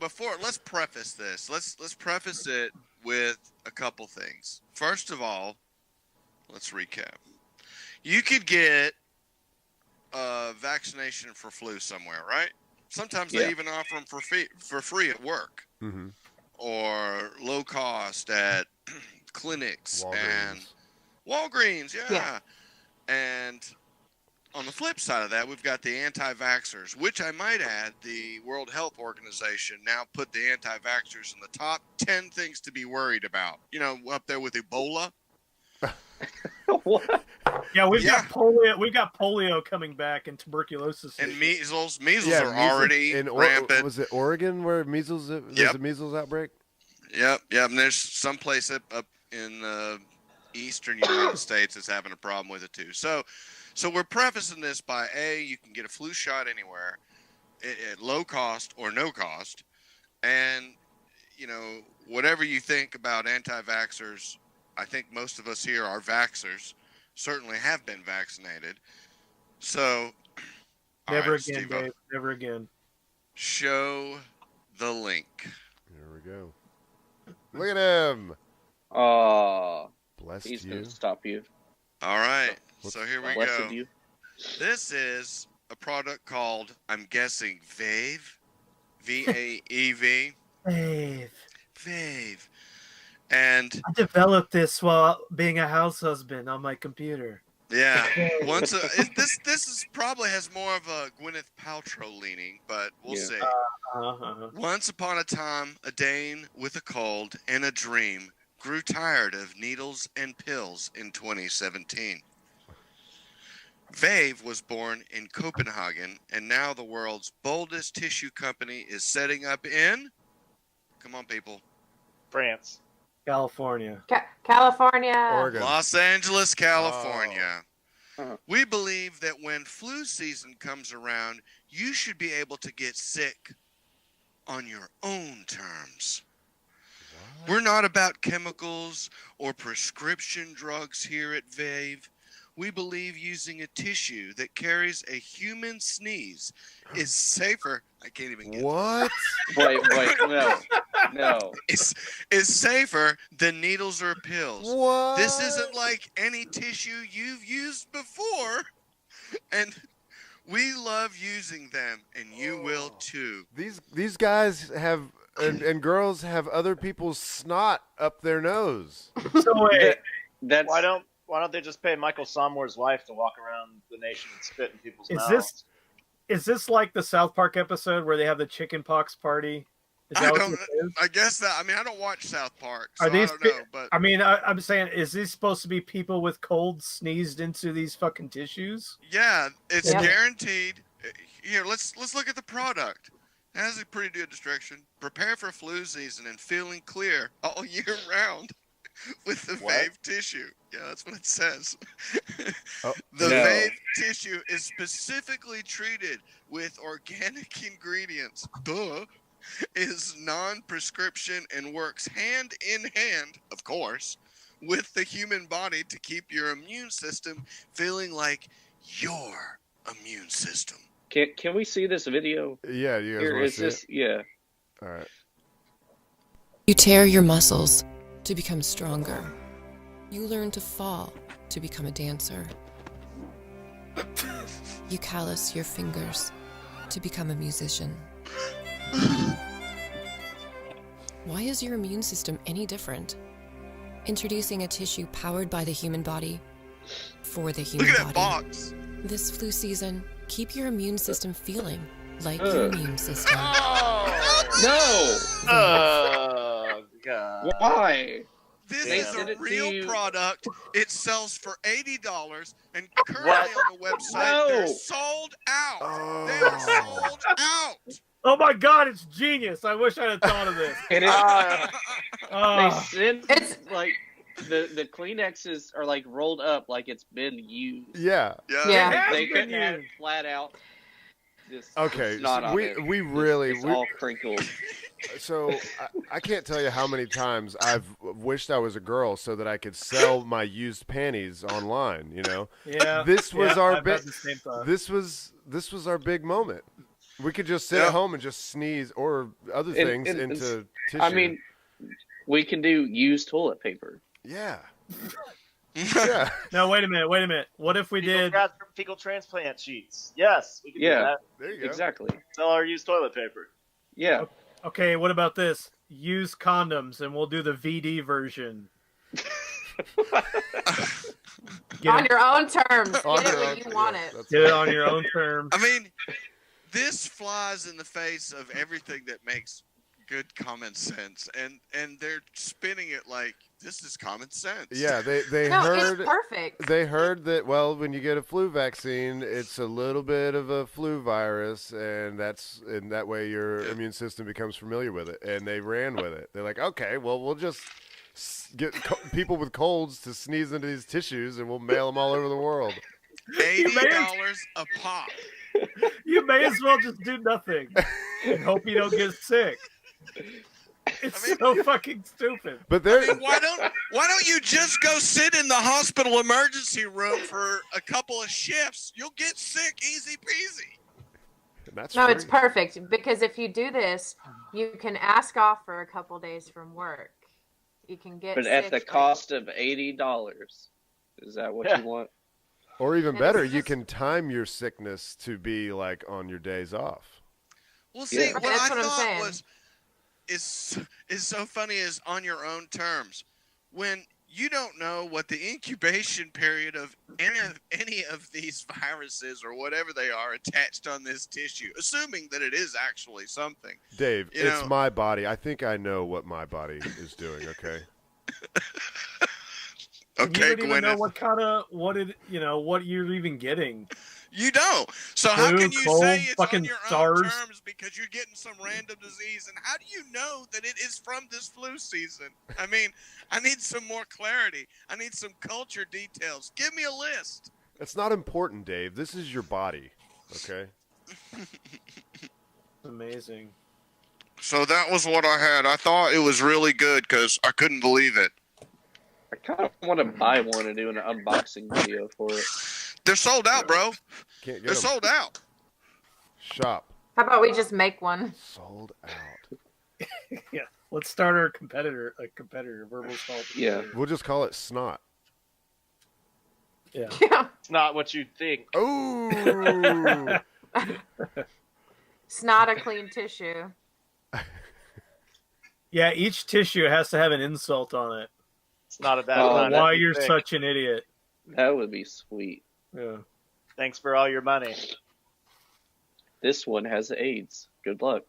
before, let's preface this. Let's preface it with a couple things. First of all, let's recap. You could get a vaccination for flu somewhere, right? Sometimes they even offer them for free at work, or low cost at clinics and Walgreens. Yeah. And on the flip side of that, we've got the anti-vaxxers, which I might add, the World Health Organization now put the anti-vaxxers in the top 10 things to be worried about. You know, up there with Ebola. What? Yeah, we've got polio. We've got polio coming back and tuberculosis and measles. Measles are already rampant. Was it Oregon where measles? There's a measles outbreak. Yep. And there's some place up in the eastern United States that's having a problem with it too. So we're prefacing this by you can get a flu shot anywhere at low cost or no cost, and you know whatever you think about anti-vaxxers. I think most of us here are vaxxers, certainly have been vaccinated. So, never again, Steve, Dave. Never again. Show the link. Here we go. Look at him. Bless he's you. Gonna stop you. All right. So here we go. You. This is a product called, I'm guessing, Vaev. V-A-E-V. Vaev. And I developed this while being a house husband on my computer. Yeah, this is probably has more of a Gwyneth Paltrow leaning, but we'll see. Once upon a time, a Dane with a cold and a dream grew tired of needles and pills in 2017. Vaev was born in Copenhagen, and now the world's boldest tissue company is setting up in, come on people, France. California. California. Oregon. Los Angeles, California. We believe that when flu season comes around, you should be able to get sick on your own terms. What? We're not about chemicals or prescription drugs here at Vaev. We believe using a tissue that carries a human sneeze is safer. I can't even get what? Wait, no. Is safer than needles or pills. What? This isn't like any tissue you've used before, and we love using them, and you will too. These guys have and girls have other people's snot up their nose. So wait, Why don't they just pay Michael Sommore's wife to walk around the nation and spit in people's mouths? Is this like the South Park episode where they have the chicken pox party? I guess that. I mean, I don't watch South Park, so I don't know. But I mean, I'm saying, is this supposed to be people with colds sneezed into these fucking tissues? Yeah, it's guaranteed. Here, let's look at the product. It has a pretty good description. Prepare for flu season and feeling clear all year round with the Vaev tissue. Yeah, that's what it says. Vaev tissue is specifically treated with organic ingredients. Is non-prescription and works hand in hand, of course, with the human body to keep your immune system feeling like your immune system. Can we see this video? Yeah, you guys want to see it? Yeah. All right. You tear your muscles to become stronger. You learn to fall to become a dancer. You callous your fingers to become a musician. Why is your immune system any different? Introducing a tissue powered by the human body for the human body. Look at that box. This flu season, keep your immune system feeling like your immune system. No! Oh, God. Why? This is a real product. It sells for $80, and currently on the website, they're sold out. They are sold out. Oh my God, it's genius! I wish I'd have thought of this. It is. They send like the Kleenexes are like rolled up like it's been used. Yeah. They couldn't have it flat out. Okay, so we really it's all crinkled. So I can't tell you how many times I've wished I was a girl so that I could sell my used panties online. You know. Yeah. This was our big. This was our big moment. We could just sit Yeah. at home and just sneeze or other things And- into tissue. I mean, we can do used toilet paper. yeah. Yeah. No, wait a minute. What if we did? Fecal transplant sheets. Yes, we can Yeah. do that. There you go. Exactly. Sell our used toilet paper. Yeah. Okay, what about this? Use condoms, and we'll do the VD version. Get On it, your own terms. On Get it your when own- you want yeah, it. that's get it on your own terms. I mean, this flies in the face of everything that makes good common sense, and they're spinning it like this is common sense. Yeah, they No, heard it's perfect. they heard that when you get a flu vaccine, it's a little bit of a flu virus, and that way your immune system becomes familiar with it, and they ran with it. They're like, okay, well we'll just get people with colds to sneeze into these tissues, and we'll mail them all over the world. $80 a pop. You may as well just do nothing and hope you don't get sick. It's I mean- so fucking stupid. But there, I mean, why don't you just go sit in the hospital emergency room for a couple of shifts? You'll get sick easy peasy. that's No, free. it's perfect because if you do this, you can ask off for a couple days from work. You can get But at sick the cost of $80. Is that what Yeah. you want? Or even And better, it's you just- can time your sickness to be like on your days off. Well, see, Yeah. what That's I what I'm thought saying. is so funny is on your own terms. When you don't know what the incubation period of any of these viruses or whatever they are attached on this tissue, assuming that it is actually something. Dave, You it's know- my body. I think I know what my body is doing. Okay. Okay, You don't even know Gwyneth. what you're even getting. You don't. So how Flu, can you cold, say it's on fucking your own SARS. terms because you're getting some random disease? And how do you know that it is from this flu season? I mean, I need some more clarity. I need some culture details. Give me a list. It's not important, Dave. This is your body. Okay. Amazing. So that was what I had. I thought it was really good because I couldn't believe it. I kind of want to buy one and do an unboxing video for it. They're sold out, bro. Can't They're get them. sold out. Shop. How about we just make one? Sold out. Yeah. Let's start our competitor, verbal assault. Yeah. We'll just call it snot. Yeah. Yeah. It's not what you think. Oh. It's not a clean tissue. Yeah, each tissue has to have an insult on it. It's not a bad Oh, one. Why you're such an idiot. That would be sweet. Yeah. Thanks for all your money. This one has AIDS. Good luck.